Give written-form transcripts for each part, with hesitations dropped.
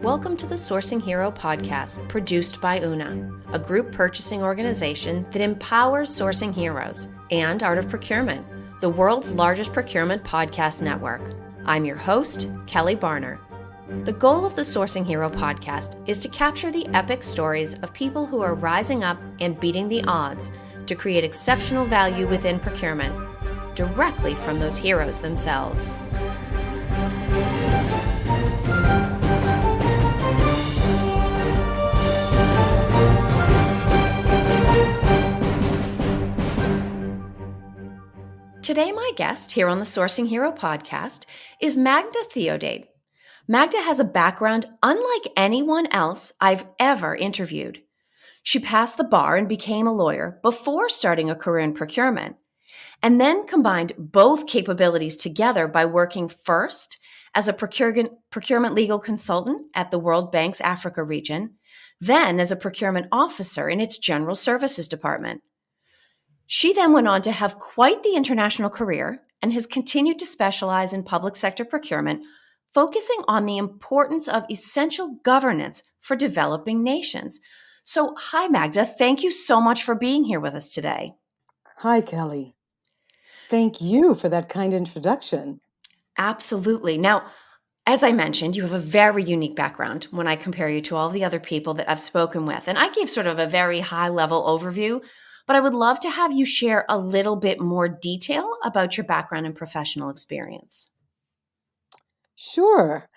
Welcome to the Sourcing Hero podcast, produced by UNA, a group purchasing organization that empowers sourcing heroes, and Art of Procurement, the world's largest procurement podcast network. I'm your host, Kelly Barner. The goal of the Sourcing Hero podcast is to capture the epic stories of people who are rising up and beating the odds to create exceptional value within procurement, directly from those heroes themselves. Today, my guest here on the Sourcing Hero podcast is Magda Theodate. Magda has a background unlike anyone else I've ever interviewed. She passed the bar and became a lawyer before starting a career in procurement, and then combined both capabilities together by working first as a procurement legal consultant at the World Bank's Africa region, then as a procurement officer in its general services department. She then went on to have quite the international career and has continued to specialize in public sector procurement, focusing on the importance of essential governance for developing nations. So, hi, Magda. Thank you so much for being here with us today. Hi, Kelly. Thank you for that kind introduction. Absolutely. Now, as I mentioned, you have a very unique background when I compare you to all the other people that I've spoken with. And I gave sort of a very high-level overview, but I would love to have you share a little bit more detail about your background and professional experience. Sure.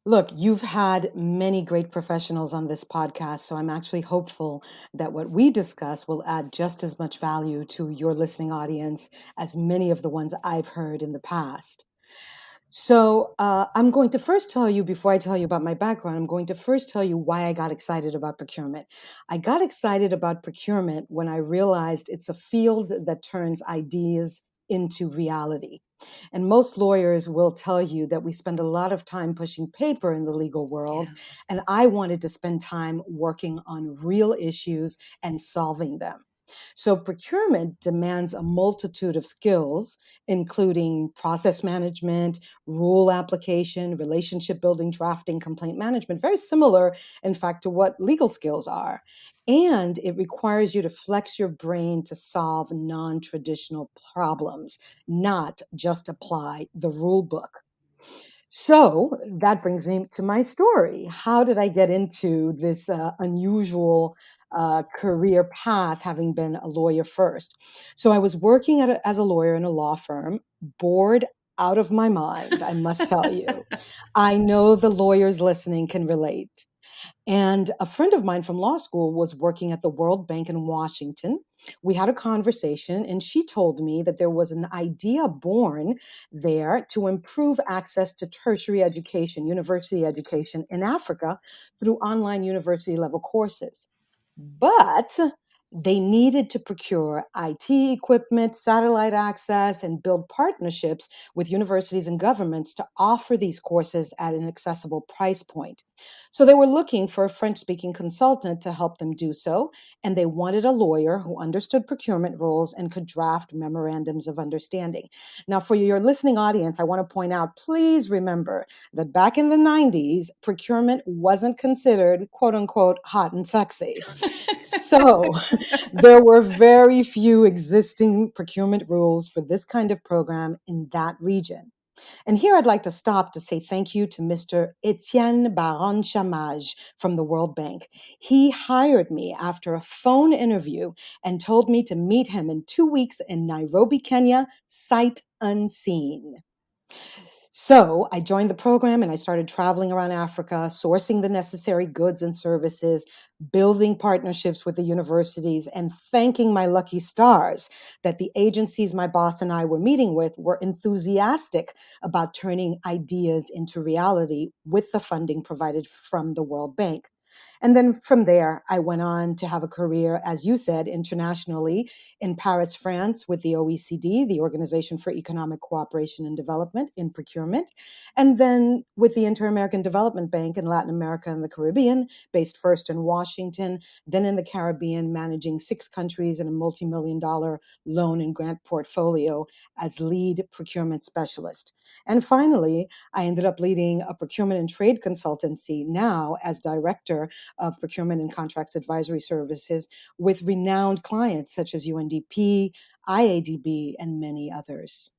Look, you've had many great professionals on this podcast, so I'm actually hopeful that what we discuss will add just as much value to your listening audience as many of the ones I've heard in the past. So I'm going to first tell you, before I tell you about my background, I'm going to first tell you why I got excited about procurement. I got excited about procurement when I realized it's a field that turns ideas into reality. And most lawyers will tell you that we spend a lot of time pushing paper in the legal world. Yeah. And I wanted to spend time working on real issues and solving them. So procurement demands a multitude of skills, including process management, rule application, relationship building, drafting, complaint management, very similar, in fact, to what legal skills are. And it requires you to flex your brain to solve non-traditional problems, not just apply the rule book. So that brings me to my story. How did I get into this unusual career path, having been a lawyer first? So I was working as a lawyer in a law firm, bored out of my mind, I must tell you. I know the lawyers listening can relate. And a friend of mine from law school was working at the World Bank in Washington. We had a conversation, and she told me that there was an idea born there to improve access to tertiary education, university education in Africa through online university level courses. But they needed to procure IT equipment, satellite access, and build partnerships with universities and governments to offer these courses at an accessible price point. So they were looking for a French-speaking consultant to help them do so, and they wanted a lawyer who understood procurement rules and could draft memorandums of understanding. Now, for your listening audience, I want to point out, please remember that back in the 90s, procurement wasn't considered, quote unquote, hot and sexy. So there were very few existing procurement rules for this kind of program in that region. And here I'd like to stop to say thank you to Mr. Etienne Baron Chamage from the World Bank. He hired me after a phone interview and told me to meet him in 2 weeks in Nairobi, Kenya, sight unseen. So I joined the program and I started traveling around Africa, sourcing the necessary goods and services, building partnerships with the universities, and thanking my lucky stars that the agencies my boss and I were meeting with were enthusiastic about turning ideas into reality with the funding provided from the World Bank. And then from there, I went on to have a career, as you said, internationally in Paris, France, with the OECD, the Organization for Economic Cooperation and Development, in procurement. And then with the Inter American Development Bank in Latin America and the Caribbean, based first in Washington, then in the Caribbean, managing 6 countries and a multi-million-dollar loan and grant portfolio as lead procurement specialist. And finally, I ended up leading a procurement and trade consultancy now as director of procurement and contracts advisory services with renowned clients such as UNDP, IADB, and many others.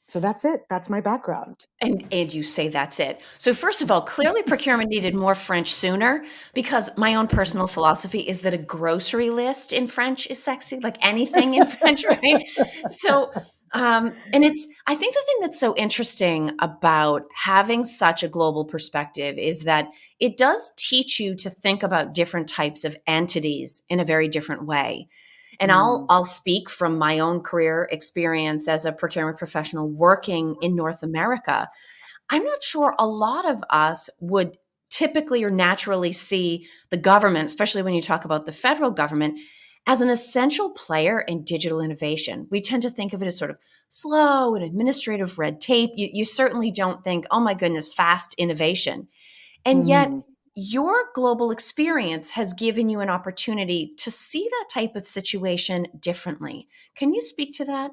So that's it. That's my background. And you say that's it. So first of all, clearly procurement needed more French sooner because my own personal philosophy is that a grocery list in French is sexy, like anything in French, right? So, and it's, I think the thing that's so interesting about having such a global perspective is that it does teach you to think about different types of entities in a very different way. And I'll Mm, I'll speak from my own career experience as a procurement professional working in North America. I'm not sure a lot of us would typically or naturally see the government, especially when you talk about the federal government, as an essential player in digital innovation. We tend to think of it as sort of slow and administrative red tape. You certainly don't think, oh my goodness, fast innovation. And yet, mhm. your global experience has given you an opportunity to see that type of situation differently. Can you speak to that?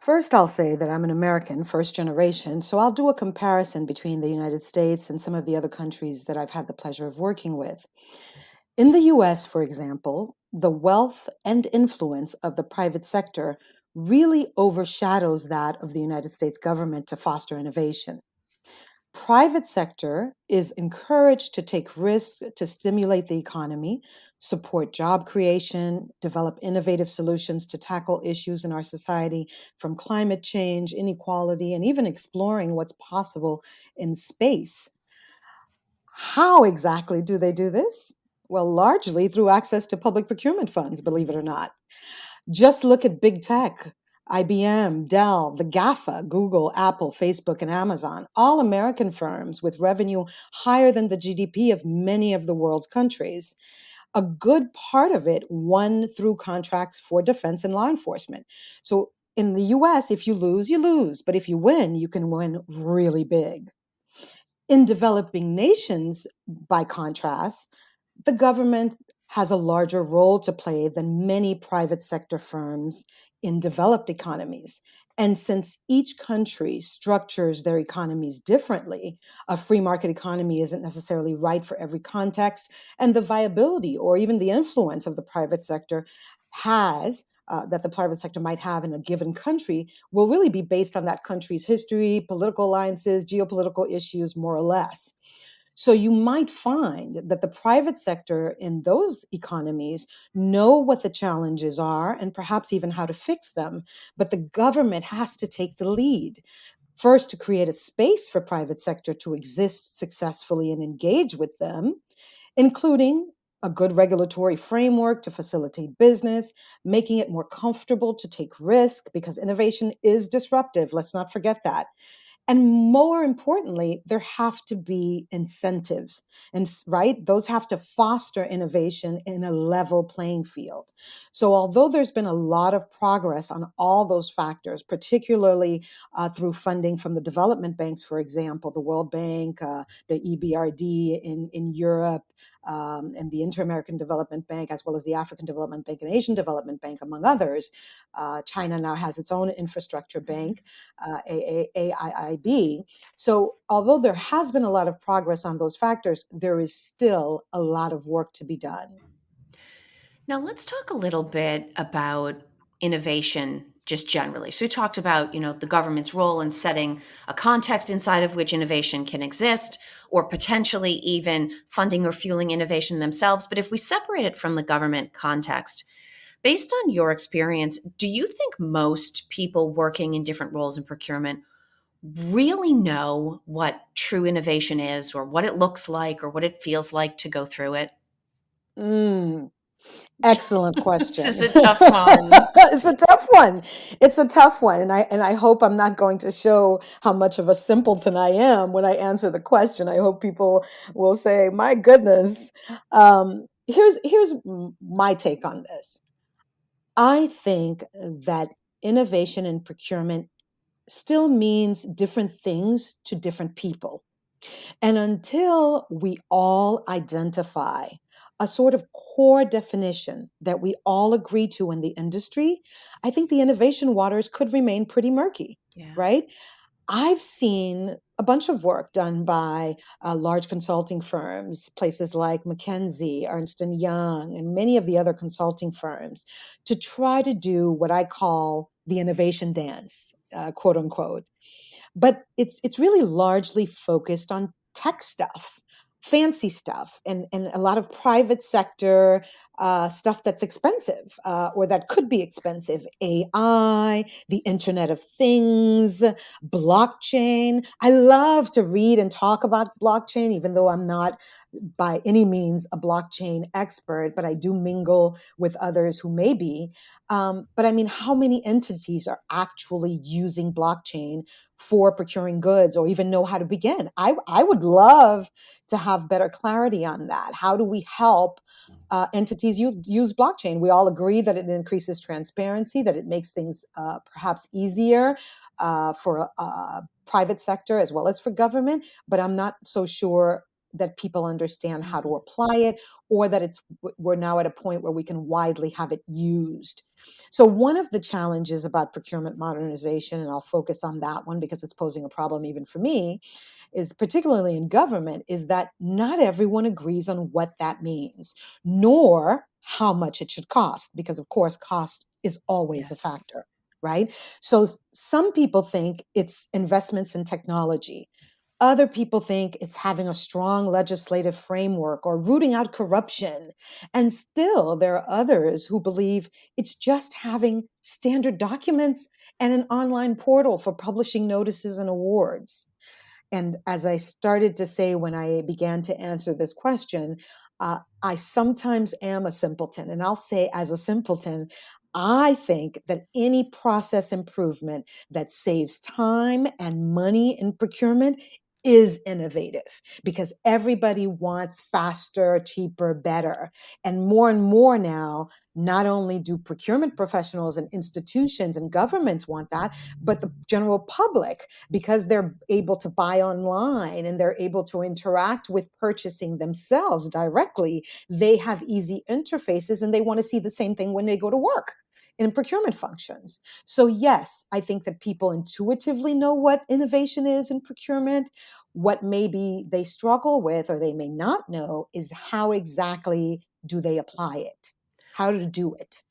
First, I'll say that I'm an American, first generation, so I'll do a comparison between the United States and some of the other countries that I've had the pleasure of working with. In the US, for example, the wealth and influence of the private sector really overshadows that of the United States government to foster innovation. Private sector is encouraged to take risks to stimulate the economy, support job creation, develop innovative solutions to tackle issues in our society from climate change, inequality, and even exploring what's possible in space. How exactly do they do this? Well, largely through access to public procurement funds, believe it or not. Just look at big tech: IBM, Dell, the GAFA, Google, Apple, Facebook, and Amazon, all American firms with revenue higher than the GDP of many of the world's countries. A good part of it won through contracts for defense and law enforcement. So in the US, if you lose, you lose. But if you win, you can win really big. In developing nations, by contrast, the government has a larger role to play than many private sector firms in developed economies. And since each country structures their economies differently, a free market economy isn't necessarily right for every context, and the viability or even the influence of the private sector that the private sector might have in a given country will really be based on that country's history, political alliances, geopolitical issues, more or less. So you might find that the private sector in those economies know what the challenges are and perhaps even how to fix them, but the government has to take the lead. First, to create a space for private sector to exist successfully and engage with them, including a good regulatory framework to facilitate business, making it more comfortable to take risk because innovation is disruptive. Let's not forget that. And more importantly, there have to be incentives, and right, those have to foster innovation in a level playing field. So although there's been a lot of progress on all those factors, particularly through funding from the development banks, for example, the World Bank, the EBRD in Europe, and the Inter-American Development Bank, as well as the African Development Bank and Asian Development Bank, among others. China now has its own infrastructure bank, AIIB. So, although there has been a lot of progress on those factors, there is still a lot of work to be done. Now, let's talk a little bit about innovation just generally. So we talked about, the government's role in setting a context inside of which innovation can exist or potentially even funding or fueling innovation themselves. But if we separate it from the government context, based on your experience, do you think most people working in different roles in procurement really know what true innovation is or what it looks like or what it feels like to go through it? Mm. Excellent This is question. a tough one. It's a tough one. It's a tough one. And I hope I'm not going to show how much of a simpleton I am when I answer the question. I hope people will say, my goodness. Here's my take on this. I think that innovation in procurement still means different things to different people. And until we all identify a sort of core definition that we all agree to in the industry, I think the innovation waters could remain pretty murky, Yeah. right? I've seen a bunch of work done by large consulting firms, places like McKinsey, Ernst and Young, and many of the other consulting firms, to try to do what I call the innovation dance, quote unquote. But it's really largely focused on tech stuff, fancy stuff, and a lot of private sector stuff that's expensive or that could be expensive. AI, the Internet of Things, blockchain. I love to read and talk about blockchain, even though I'm not by any means a blockchain expert, but I do mingle with others who may be. But I mean, how many entities are actually using blockchain for procuring goods or even know how to begin? I would love to have better clarity on that. How do we help entities use blockchain? We all agree that it increases transparency, that it makes things perhaps easier for private sector as well as for government, but I'm not so sure that people understand how to Mhm. apply it, or that we're now at a point where we can widely have it used. So one of the challenges about procurement modernization, and I'll focus on that one because it's posing a problem even for me, is particularly in government, is that not everyone agrees on what that means, nor how much it should cost, because of course cost is always a Yes. factor, right? So some people think it's investments in technology. Other people think it's having a strong legislative framework or rooting out corruption. And still, there are others who believe it's just having standard documents and an online portal for publishing notices and awards. And as I started to say when I began to answer this question, I sometimes am a simpleton. And I'll say, as a simpleton, I think that any process improvement that saves time and money in procurement is innovative because everybody wants faster, cheaper, better. And more now, not only do procurement professionals and institutions and governments want that, but the general public, because they're able to buy online and they're able to interact with purchasing themselves directly. They have easy interfaces and they want to see the same thing when they go to work in procurement functions. So, yes, I think that people intuitively know what innovation is in procurement. What maybe they struggle with or they may not know is how exactly do they apply it, how to do it.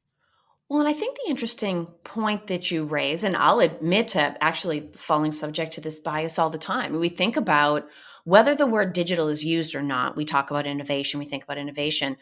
Well, and I think the interesting point that you raise, and I'll admit to actually falling subject to this bias all the time. We think about whether the word digital is used or not. We talk about innovation, we think about innovation.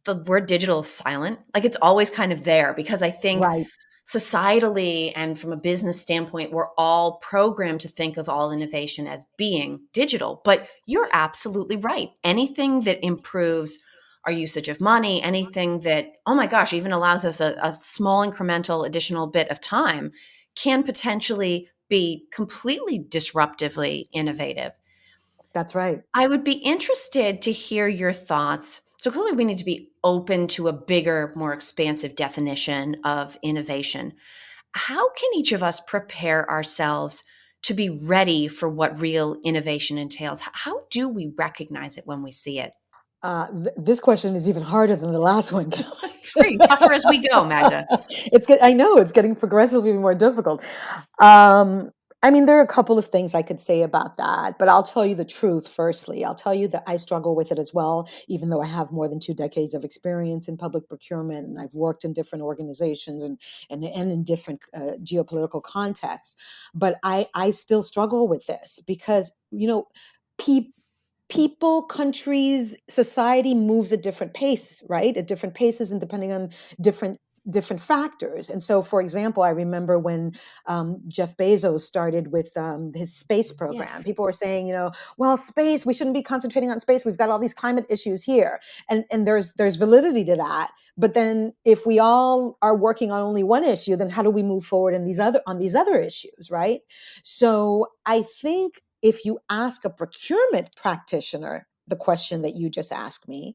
The word digital is silent. Like it's always kind of there because I think Right. societally and from a business standpoint, we're all programmed to think of all innovation as being digital. But you're absolutely right. Anything that improves our usage of money, anything that, oh my gosh, even allows us a small incremental additional bit of time can potentially be completely disruptively innovative. That's right. I would be interested to hear your thoughts. So clearly, we need to be open to a bigger, more expansive definition of innovation. How can each of us prepare ourselves to be ready for what real innovation entails? How do we recognize it when we see it? This question is even harder than the last one, Kelly. We're getting tougher as we go, Magda. I know it's getting progressively more difficult. Um, I mean, there are a couple of things I could say about that, but I'll tell you the truth firstly. I'll tell you that I struggle with it as well, even though I have more than 2 decades of experience in public procurement and I've worked in different organizations and in different geopolitical contexts. But I still struggle with this because, people people, countries, society moves at different pace, right? At different paces and depending on different different factors. And so, for example, I remember when Jeff Bezos started with his space program, Yes. people were saying, well, space, we shouldn't be concentrating on space. We've got all these climate issues here. And there's validity to that. But then if we all are working on only one issue, then how do we move forward in on these other issues, right? So I think if you ask a procurement practitioner the question that you just asked me,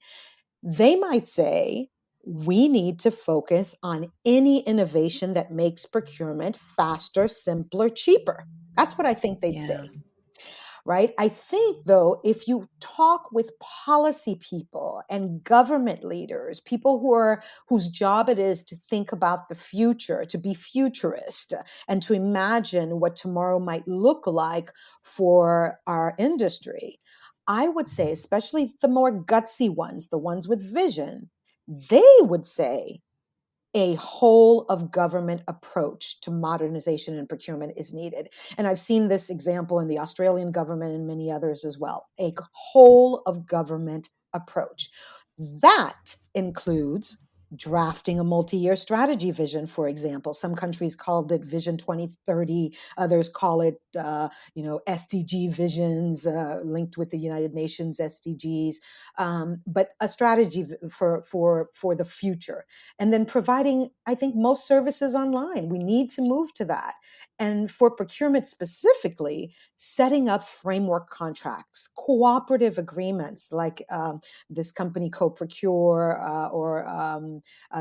they might say, we need to focus on any innovation that makes procurement faster, simpler, cheaper. That's what I think they'd Yeah. say, right? I think, though, if you talk with policy people and government leaders, people whose job it is to think about the future, to be futurist, and to imagine what tomorrow might look like for our industry, I would say, especially the more gutsy ones, the ones with vision, they would say a whole of government approach to modernization and procurement is needed. And I've seen this example in the Australian government and many others as well. A whole of government approach. That includes drafting a multi-year strategy vision, for example. Some countries called it Vision 2030. Others call it, SDG visions linked with the United Nations SDGs. But a strategy for the future, and then providing, I think, most services online. We need to move to that. And for procurement specifically, setting up framework contracts, cooperative agreements like this company Co-Procure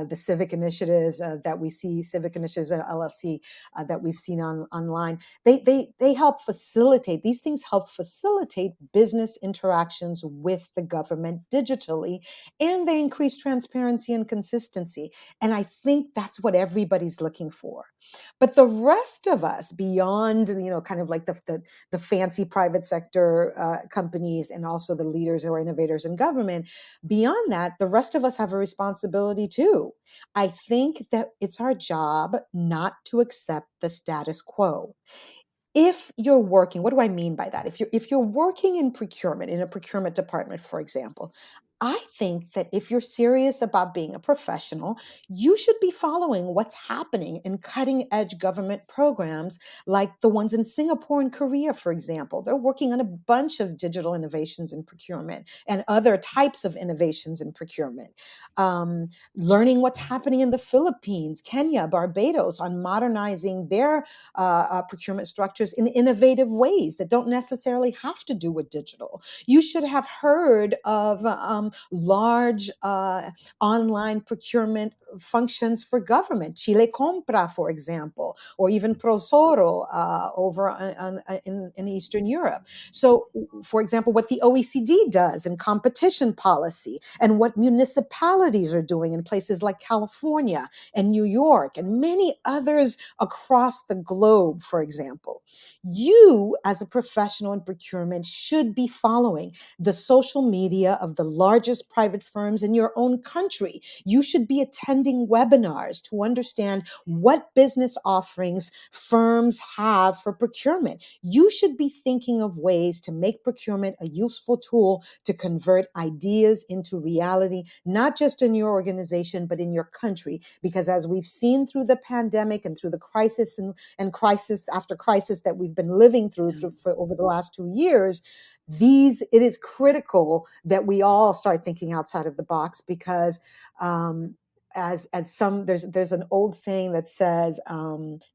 the civic initiatives that we see, Civic Initiatives LLC that we've seen online. They help facilitate, these things help facilitate business interactions with the government digitally, and they increase transparency and consistency. And I think that's what everybody's looking for. But the rest of us, beyond, kind of like the fancy private sector companies and also the leaders or innovators in government, beyond that, the rest of us have a responsibility too. I think that it's our job not to accept the status quo. If you're working, what do I mean by that? If you're working in procurement, in a procurement department, for example, I think that if you're serious about being a professional, you should be following what's happening in cutting edge government programs like the ones in Singapore and Korea, for example. They're working on a bunch of digital innovations in procurement and other types of innovations in procurement. Learning what's happening in the Philippines, Kenya, Barbados on modernizing their procurement structures in innovative ways that don't necessarily have to do with digital. You should have heard of large online procurement functions for government, Chile Compra, for example, or even Prosoro over in Eastern Europe. So, for example, what the OECD does in competition policy and what municipalities are doing in places like California and New York and many others across the globe, for example. You, as a professional in procurement, should be following the social media of the largest private firms in your own country. You should be attending webinars to understand what business offerings firms have for procurement. You should be thinking of ways to make procurement a useful tool to convert ideas into reality, not just in your organization, but in your country. Because as we've seen through the pandemic and through the crisis and crisis after crisis that we've been living through for over the last 2 years, it is critical that we all start thinking outside of the box, because as some there's an old saying that says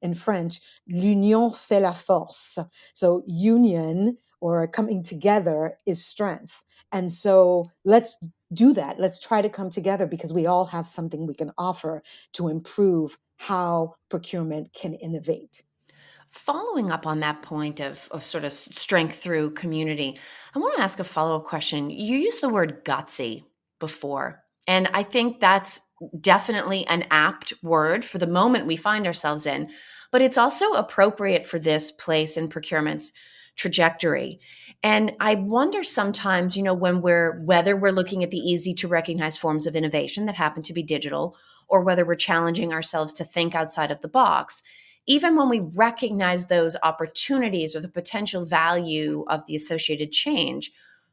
in French, l'union fait la force. So union, or coming together, is strength. And so let's do that. Let's try to come together, because we all have something we can offer to improve how procurement can innovate. Following up on that point of sort of strength through community, I want to ask a follow-up question. You used the word gutsy before, and I think that's definitely an apt word for the moment we find ourselves in, but it's also appropriate for this place in procurement's trajectory. And I wonder sometimes, whether we're looking at the easy to recognize forms of innovation that happen to be digital, or whether we're challenging ourselves to think outside of the box, even when we recognize those opportunities or the potential value of the associated change,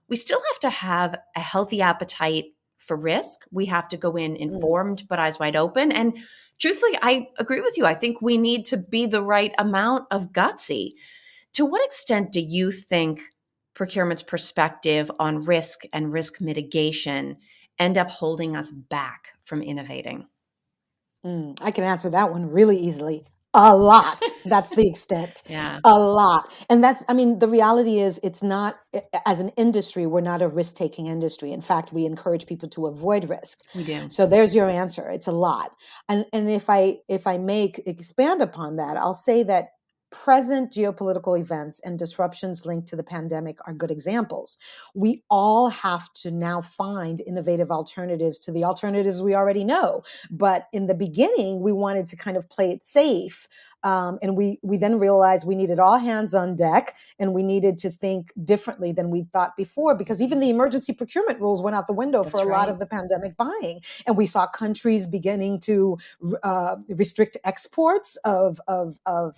we still have to have a healthy appetite for risk. We have to go in informed but eyes wide open, and Truthfully, I agree with you. I think we need to be the right amount of gutsy. To what extent do you think procurement's perspective on risk and risk mitigation end up holding us back from innovating? I can answer that one really easily. A lot. That's the extent. Yeah, A lot. And that's, I mean, the reality is it's not, as an industry, we're not a risk taking industry. In fact, we encourage people to avoid risk. we do. So there's your answer. It's a lot. And if I make expand upon that, I'll say that present geopolitical events and disruptions linked to the pandemic are good examples. We all have to now find innovative alternatives to the alternatives we already know. But in the beginning, we wanted to kind of play it safe. And we then realized we needed all hands on deck, and we needed to think differently than we thought before, because even the emergency procurement rules went out the window for a That's lot right. of the pandemic buying. And we saw countries beginning to restrict exports of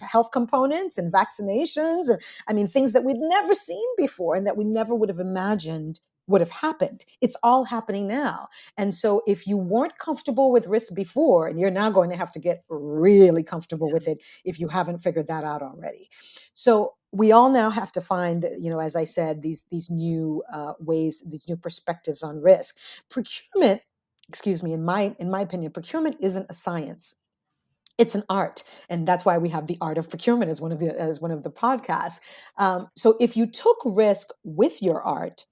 health components and vaccinations. And I mean, things that we'd never seen before and that we never would have imagined would have happened. It's all happening now. And so if you weren't comfortable with risk before, and you're now going to have to get really comfortable with it if you haven't figured that out already. So we all now have to find, as I said, these new ways, these new perspectives on risk. Procurement, excuse me, in my opinion, procurement isn't a science. It's an art, and that's why we have the art of procurement as one of the podcasts. So if you took risk with your art,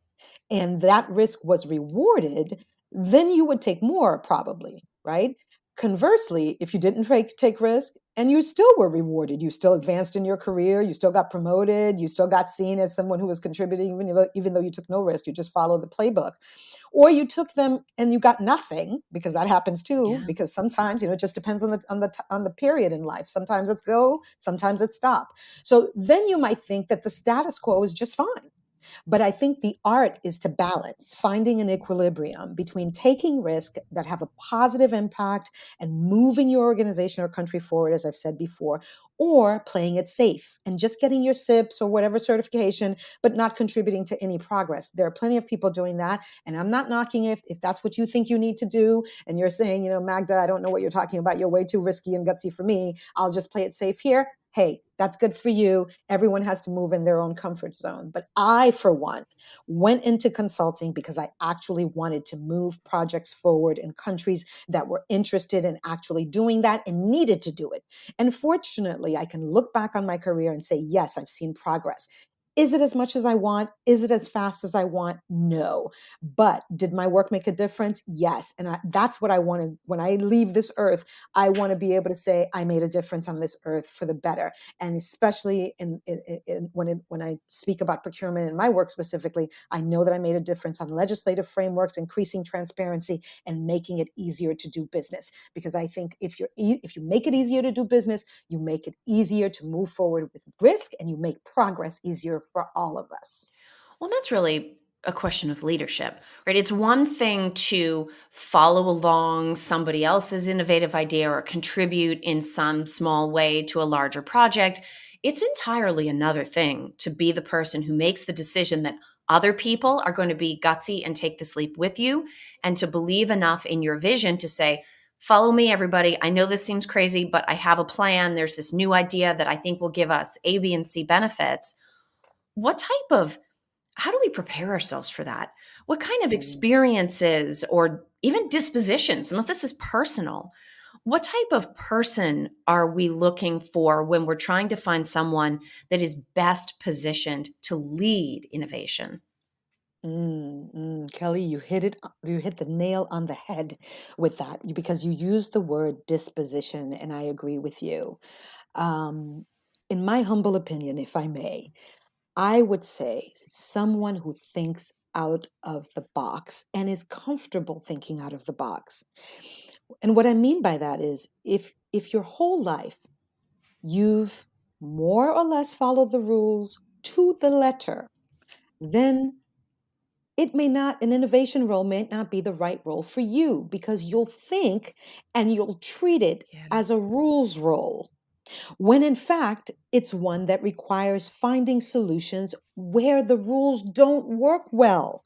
and that risk was rewarded, then you would take more probably, right? Conversely, if you didn't take risk and you still were rewarded, you still advanced in your career, you still got promoted, you still got seen as someone who was contributing, even though you took no risk, you just followed the playbook. Or you took them and you got nothing, because that happens too, Yeah. because sometimes, it just depends on the period in life. Sometimes it's go, sometimes it's stop. So then you might think that the status quo is just fine. But I think the art is to balance, finding an equilibrium between taking risk that have a positive impact and moving your organization or country forward, as I've said before, or playing it safe and just getting your SIPs or whatever certification, but not contributing to any progress. There are plenty of people doing that. And I'm not knocking if that's what you think you need to do. And you're saying, Magda, I don't know what you're talking about. You're way too risky and gutsy for me. I'll just play it safe here. Hey, that's good for you. Everyone has to move in their own comfort zone. But I, for one, went into consulting because I actually wanted to move projects forward in countries that were interested in actually doing that and needed to do it. And fortunately, I can look back on my career and say, yes, I've seen progress. Is it as much as I want? Is it as fast as I want? No. But did my work make a difference? Yes. And that's what I wanted. When I leave this earth, I want to be able to say I made a difference on this earth for the better. And especially when I speak about procurement in my work specifically, I know that I made a difference on legislative frameworks, increasing transparency, and making it easier to do business. Because I think if you make it easier to do business, you make it easier to move forward with risk, and you make progress easier for all of us. Well, that's really a question of leadership, right? It's one thing to follow along somebody else's innovative idea or contribute in some small way to a larger project. It's entirely another thing to be the person who makes the decision that other people are going to be gutsy and take this leap with you, and to believe enough in your vision to say, follow me, everybody. I know this seems crazy, but I have a plan. There's this new idea that I think will give us A, B, and C benefits. What type of How do we prepare ourselves for that? What kind of Mm. experiences or even disposition? Some of this is personal. What type of person are we looking for when we're trying to find someone that is best positioned to lead innovation? Kelly, you hit it. You hit the nail on the head with that, because you used the word disposition, and I agree with you. Um, in my humble opinion, if I may, I would say someone who thinks out of the box and is comfortable thinking out of the box. And what I mean by that is, if your whole life you've more or less followed the rules to the letter, then an innovation role may not be the right role for you, because you'll think and you'll treat it Yeah. as a rules role, when in fact it's one that requires finding solutions where the rules don't work well.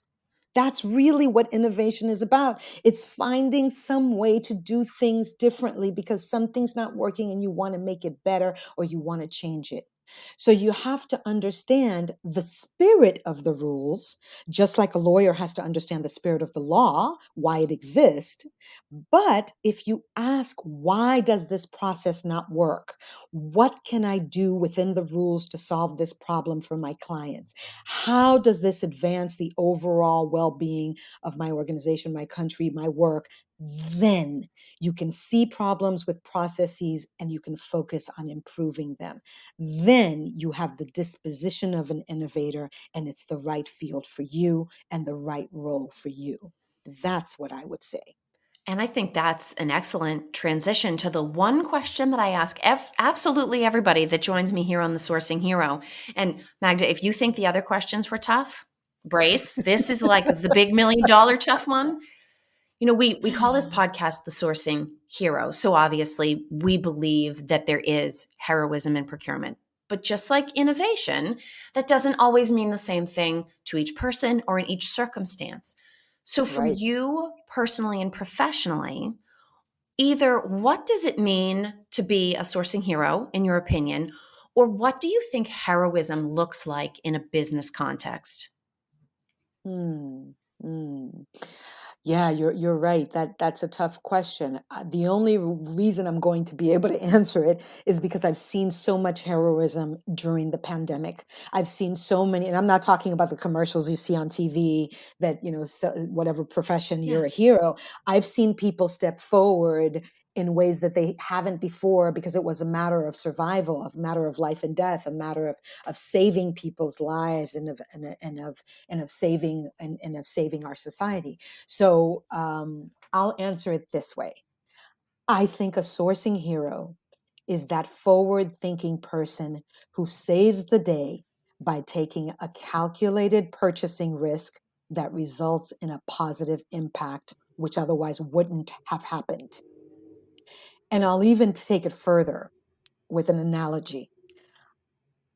That's really what innovation is about. It's finding some way to do things differently because something's not working and you want to make it better or you want to change it. So you have to understand the spirit of the rules, just like a lawyer has to understand the spirit of the law, why it exists. But if you ask, why does this process not work? What can I do within the rules to solve this problem for my clients? How does this advance the overall well being of my organization, my country, my work? Then you can see problems with processes and you can focus on improving them. Then you have the disposition of an innovator and it's the right field for you and the right role for you. That's what I would say. And I think that's an excellent transition to the one question that I ask absolutely everybody that joins me here on the Sourcing Hero. And Magda, if you think the other questions were tough, brace. This is like the big $1 million tough one. You know, we call this podcast the Sourcing Hero. So obviously we believe that there is heroism in procurement. But just like innovation, that doesn't always mean the same thing to each person or in each circumstance. So for Right. you personally and professionally, either what does it mean to be a sourcing hero, in your opinion, or what do you think heroism looks like in a business context? Hmm. Hmm. Yeah, you're right. That's a tough question. The only reason I'm going to be able to answer it is because I've seen so much heroism during the pandemic. I've seen so many, and I'm not talking about the commercials you see on TV that, so whatever profession Yeah. you're a hero. I've seen people step forward in ways that they haven't before because it was a matter of survival, a matter of life and death, a matter of saving people's lives and of saving our society. So I'll answer it this way. I think a sourcing hero is that forward thinking person who saves the day by taking a calculated purchasing risk that results in a positive impact, which otherwise wouldn't have happened. And I'll even take it further with an analogy.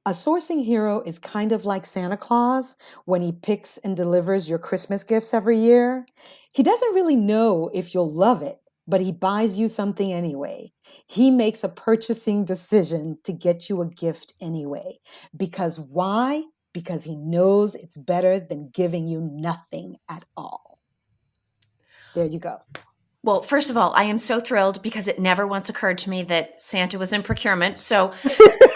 A sourcing hero is kind of like Santa Claus when he picks and delivers your Christmas gifts every year. He doesn't really know if you'll love it, but he buys you something anyway. He makes a purchasing decision to get you a gift anyway. Because why? Because he knows it's better than giving you nothing at all. There you go. Well, first of all, I am so thrilled because it never once occurred to me that Santa was in procurement. So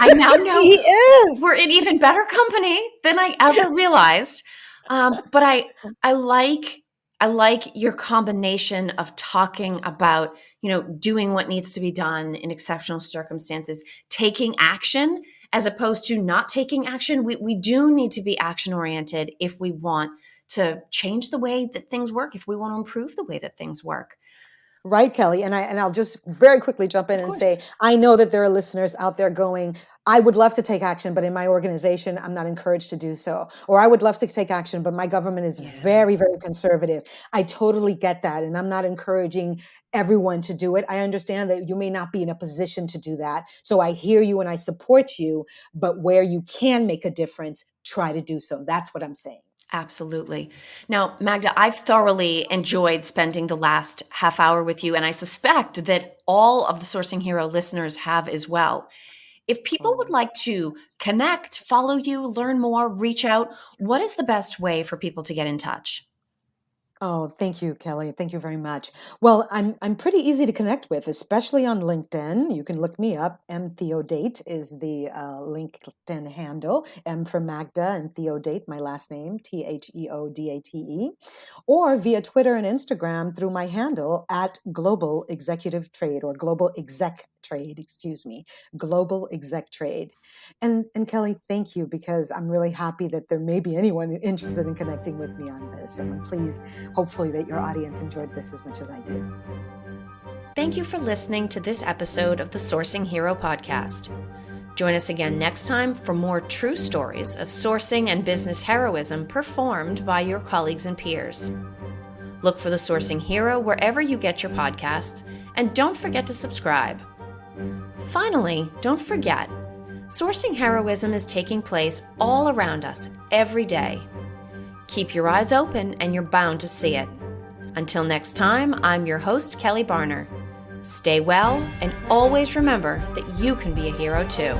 I now know He is. we're in even better company than I ever realized. But I like your combination of talking about, doing what needs to be done in exceptional circumstances, taking action as opposed to not taking action. We do need to be action oriented if we want to change the way that things work, if we want to improve the way that things work. Right, Kelly. And I'll just very quickly jump in Of and course. say, I know that there are listeners out there going, I would love to take action, but in my organization, I'm not encouraged to do so. Or I would love to take action, but my government is Yeah. very, very conservative. I totally get that. And I'm not encouraging everyone to do it. I understand that you may not be in a position to do that. So I hear you and I support you, but where you can make a difference, try to do so. That's what I'm saying. Absolutely. Now, Magda, I've thoroughly enjoyed spending the last half hour with you, and I suspect that all of the Sourcing Hero listeners have as well. If people would Oh. like to connect, follow you, learn more, reach out, what is the best way for people to get in touch? Oh, thank you, Kelly. Thank you very much. Well, I'm pretty easy to connect with, especially on LinkedIn. You can look me up. M Theodate is the LinkedIn handle. M for Magda and Theodate, my last name, Theodate, or via Twitter and Instagram through my handle at Global Executive Trade or Global Exec Trade, excuse me, Global Exec Trade. And Kelly, thank you because I'm really happy that there may be anyone interested in connecting with me on this, and I'm pleased hopefully that your audience enjoyed this as much as I did. Thank you for listening to this episode of the Sourcing Hero podcast. Join us again next time for more true stories of sourcing and business heroism performed by your colleagues and peers. Look for the Sourcing Hero wherever you get your podcasts, and don't forget to subscribe. Finally, don't forget, sourcing heroism is taking place all around us every day. Keep your eyes open and you're bound to see it. Until next time, I'm your host, Kelly Barner. Stay well and always remember that you can be a hero too.